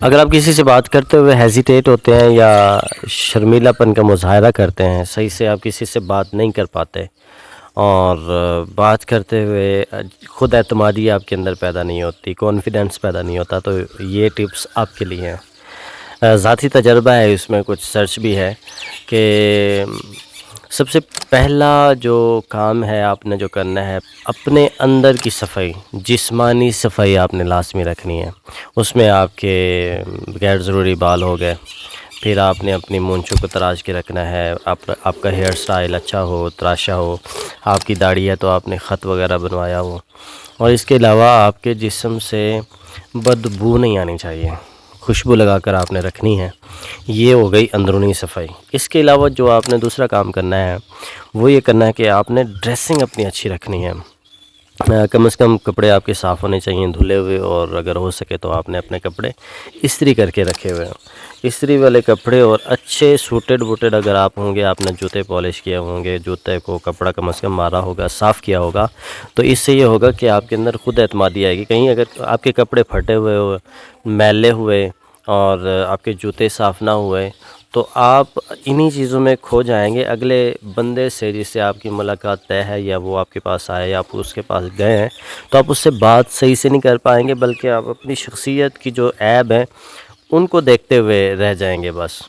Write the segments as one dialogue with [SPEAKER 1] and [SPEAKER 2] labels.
[SPEAKER 1] اگر آپ کسی سے بات کرتے ہوئے ہیزیٹیٹ ہوتے ہیں یا شرمیلا پن کا مظاہرہ کرتے ہیں، صحیح سے آپ کسی سے بات نہیں کر پاتے اور بات کرتے ہوئے خود اعتمادی آپ کے اندر پیدا نہیں ہوتی، کانفیڈنس پیدا نہیں ہوتا، تو یہ ٹپس آپ کے لیے ہیں۔ ذاتی تجربہ ہے، اس میں کچھ سرچ بھی ہے کہ سب سے پہلا جو کام ہے آپ نے جو کرنا ہے، اپنے اندر کی صفائی، جسمانی صفائی آپ نے لازمی رکھنی ہے۔ اس میں آپ کے غیر ضروری بال ہو گئے، پھر آپ نے اپنی مونچھوں کو تراش کے رکھنا ہے، آپ کا ہیئر سٹائل اچھا ہو، تراشا ہو، آپ کی داڑھی ہے تو آپ نے خط وغیرہ بنوایا ہو، اور اس کے علاوہ آپ کے جسم سے بدبو نہیں آنی چاہیے، خوشبو لگا کر آپ نے رکھنی ہے۔ یہ ہو گئی اندرونی صفائی۔ اس کے علاوہ جو آپ نے دوسرا کام کرنا ہے وہ یہ کرنا ہے کہ آپ نے ڈریسنگ اپنی اچھی رکھنی ہے۔ کم از کم کپڑے آپ کے صاف ہونے چاہیے، دھلے ہوئے، اور اگر ہو سکے تو آپ نے اپنے کپڑے استری کر کے رکھے ہوئے ہیں۔ استری والے کپڑے اور اچھے سوٹڈ ووٹڈ اگر آپ ہوں گے، آپ نے جوتے پالش کیے ہوں گے، جوتے کو کپڑا کم از کم مارا ہوگا، صاف کیا ہوگا، تو اس سے یہ ہوگا کہ آپ کے اندر خود اعتمادی آئے گی۔ کہیں اگر آپ کے کپڑے پھٹے ہوئے ہو، میلے ہوئے اور آپ کے جوتے صاف نہ ہوئے تو آپ انہی چیزوں میں کھو جائیں گے۔ اگلے بندے سے جس سے آپ کی ملاقات طے ہے یا وہ آپ کے پاس آئے یا آپ اس کے پاس گئے ہیں تو آپ اس سے بات صحیح سے نہیں کر پائیں گے، بلکہ آپ اپنی شخصیت کی جو عیب ہیں ان کو دیکھتے ہوئے رہ جائیں گے بس۔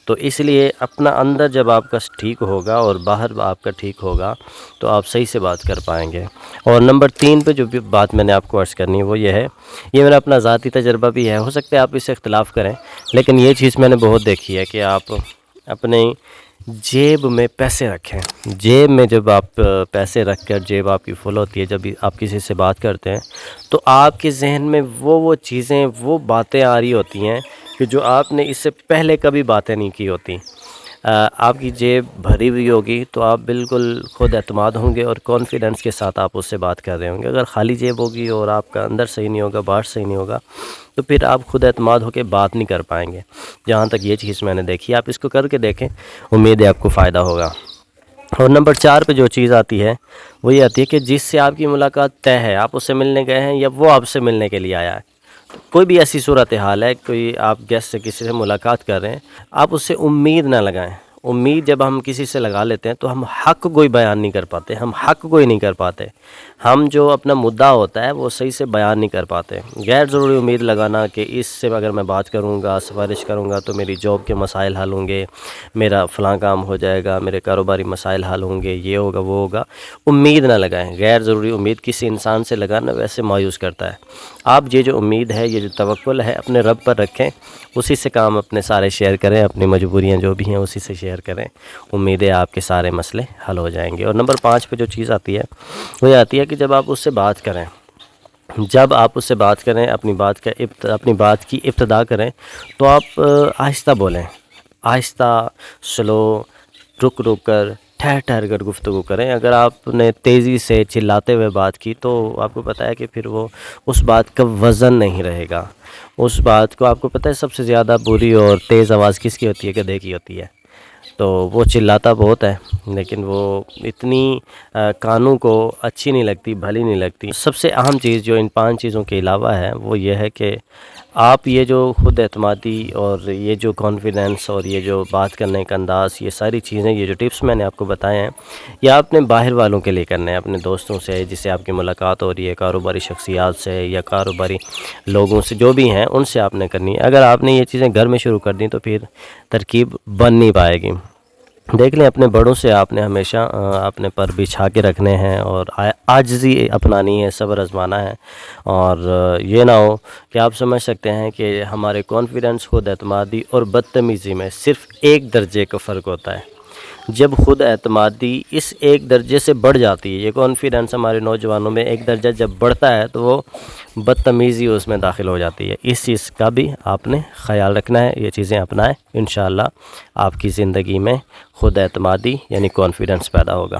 [SPEAKER 1] تو اس لیے اپنا اندر جب آپ کا ٹھیک ہوگا اور باہر آپ کا ٹھیک ہوگا تو آپ صحیح سے بات کر پائیں گے۔ اور نمبر 3 پہ جو بھی بات میں نے آپ کو عرض کرنی ہے وہ یہ ہے، یہ میرا اپنا ذاتی تجربہ بھی ہے، ہو سکتا ہے آپ اس سے اختلاف کریں، لیکن یہ چیز میں نے بہت دیکھی ہے کہ آپ اپنی جیب میں پیسے رکھیں۔ جیب میں جب آپ پیسے رکھ کر جیب آپ کی فل ہوتی ہے، جب آپ کسی سے بات کرتے ہیں تو آپ کے ذہن میں وہ چیزیں، وہ باتیں آ رہی ہوتی ہیں کہ جو آپ نے اس سے پہلے کبھی باتیں نہیں کی ہوتی۔ آپ کی جیب بھری ہوئی ہوگی تو آپ بالکل خود اعتماد ہوں گے اور کانفیڈنس کے ساتھ آپ اس سے بات کر رہے ہوں گے۔ اگر خالی جیب ہوگی اور آپ کا اندر صحیح نہیں ہوگا، باہر صحیح نہیں ہوگا، تو پھر آپ خود اعتماد ہو کے بات نہیں کر پائیں گے۔ جہاں تک یہ چیز میں نے دیکھی، آپ اس کو کر کے دیکھیں، امید ہے آپ کو فائدہ ہوگا۔ اور نمبر 4 پہ جو چیز آتی ہے وہ یہ آتی ہے کہ جس سے آپ کی ملاقات طے ہے، آپ اس سے ملنے گئے ہیں یا وہ آپ سے ملنے کے لیے آیا ہے، کوئی بھی ایسی صورتحال ہے، کوئی آپ گیسٹ سے کسی سے ملاقات کر رہے ہیں، آپ اس سے امید نہ لگائیں۔ امید جب ہم کسی سے لگا لیتے ہیں تو ہم حق کوئی بیان نہیں کر پاتے، ہم حق کوئی نہیں کر پاتے، ہم جو اپنا مدعا ہوتا ہے وہ صحیح سے بیان نہیں کر پاتے۔ غیر ضروری امید لگانا کہ اس سے اگر میں بات کروں گا، سفارش کروں گا تو میری جاب کے مسائل حل ہوں گے، میرا فلاں کام ہو جائے گا، میرے کاروباری مسائل حل ہوں گے، یہ ہوگا وہ ہوگا، امید نہ لگائیں۔ غیر ضروری امید کسی انسان سے لگانا ویسے مایوس کرتا ہے۔ آپ یہ جو امید ہے، یہ جو توکل ہے، اپنے رب پر رکھیں، اسی سے کام اپنے سارے شیئر کریں، اپنی مجبوریاں جو بھی ہیں اسی سے شیئر کریں، امید ہے آپ کے سارے مسئلے حل ہو جائیں گے۔ اور نمبر 5 پہ جو چیز آتی ہے وہ یہ آتی ہے کہ جب آپ اس سے بات کریں، جب آپ اس سے بات کریں، اپنی بات کی ابتدا کریں تو آپ آہستہ بولیں، آہستہ، سلو، رک کر، ٹھہر کر گفتگو کریں۔ اگر آپ نے تیزی سے چلاتے ہوئے بات کی تو آپ کو پتہ ہے کہ پھر وہ اس بات کا وزن نہیں رہے گا۔ اس بات کو آپ کو پتہ ہے سب سے زیادہ بری اور تیز آواز کس کی ہوتی ہے؟ گدھے کی ہوتی ہے۔ تو وہ چلاتا بہت ہے لیکن وہ اتنی کانوں کو اچھی نہیں لگتی، بھلی نہیں لگتی۔ سب سے اہم چیز جو ان 5 چیزوں کے علاوہ ہے وہ یہ ہے کہ آپ یہ جو خود اعتمادی اور یہ جو کانفیڈنس اور یہ جو بات کرنے کا انداز، یہ ساری چیزیں، یہ جو ٹپس میں نے آپ کو بتائے ہیں، یہ آپ نے باہر والوں کے لیے کرنے ہیں، اپنے دوستوں سے جس سے آپ کی ملاقات ہو رہی ہے، کاروباری شخصیات سے یا کاروباری لوگوں سے جو بھی ہیں ان سے آپ نے کرنی ہے۔ اگر آپ نے یہ چیزیں گھر میں شروع کر دیں تو پھر ترکیب بن نہیں پائے گی۔ دیکھ لیں اپنے بڑوں سے آپ نے ہمیشہ اپنے پر بچھا کے رکھنے ہیں اور عاجزی اپنانی ہے، صبر آزمانا ہے، اور یہ نہ ہو کہ آپ سمجھ سکتے ہیں کہ ہمارے کانفیڈنس، خود اعتمادی اور بدتمیزی میں صرف 1 درجے کا فرق ہوتا ہے۔ جب خود اعتمادی اس 1 درجے سے بڑھ جاتی ہے، یہ کانفیڈنس ہمارے نوجوانوں میں 1 درجہ جب بڑھتا ہے تو وہ بدتمیزی اس میں داخل ہو جاتی ہے۔ اس چیز کا بھی آپ نے خیال رکھنا ہے، یہ چیزیں اپنائیں، انشاءاللہ آپ کی زندگی میں خود اعتمادی یعنی کانفیڈنس پیدا ہوگا۔